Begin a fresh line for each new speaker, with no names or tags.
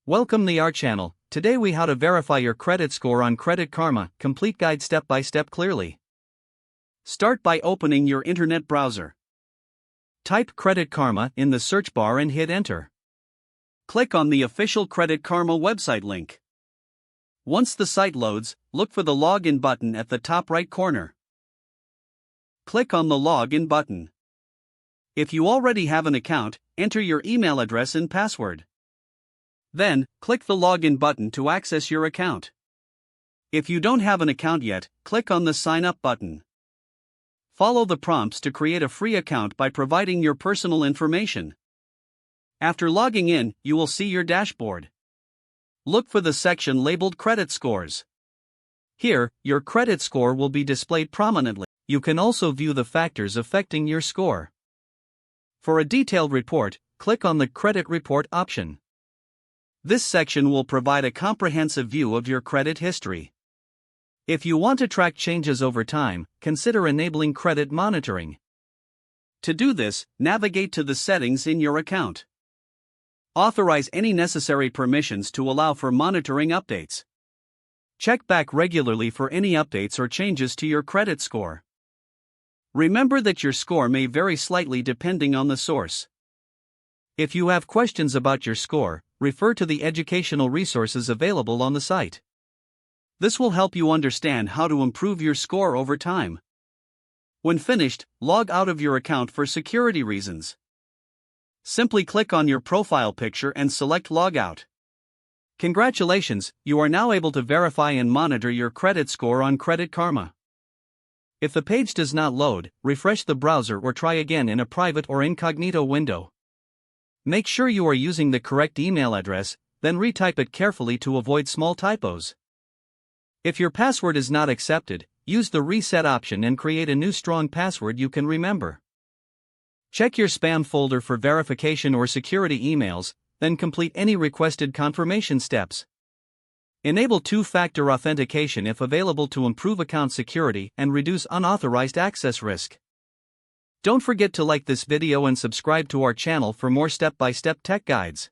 Welcome to our channel. Today we how to verify your credit score on Credit Karma, complete guide step by step clearly. Start by opening your internet browser. Type Credit Karma in the search bar and hit enter. Click on the official Credit Karma website link. Once the site loads, look for the login button at the top right corner. Click on the login button. If you already have an account, enter your email address and password. Then, click the login button to access your account. If you don't have an account yet, click on the sign up button. Follow the prompts to create a free account by providing your personal information. After logging in, you will see your dashboard. Look for the section labeled Credit Scores. Here, your credit score will be displayed prominently. You can also view the factors affecting your score. For a detailed report, click on the Credit Report option. This section will provide a comprehensive view of your credit history. If you want to track changes over time, consider enabling credit monitoring. To do this, navigate to the settings in your account. Authorize any necessary permissions to allow for monitoring updates. Check back regularly for any updates or changes to your credit score. Remember that your score may vary slightly depending on the source. If you have questions about your score, refer to the educational resources available on the site. This will help you understand how to improve your score over time. When finished, log out of your account for security reasons. Simply click on your profile picture and select Logout. Congratulations, you are now able to verify and monitor your credit score on Credit Karma. If the page does not load, refresh the browser or try again in a private or incognito window. Make sure you are using the correct email address, then retype it carefully to avoid small typos. If your password is not accepted, use the reset option and create a new strong password you can remember. Check your spam folder for verification or security emails, then complete any requested confirmation steps. Enable two-factor authentication if available to improve account security and reduce unauthorized access risk. Don't forget to like this video and subscribe to our channel for more step-by-step tech guides.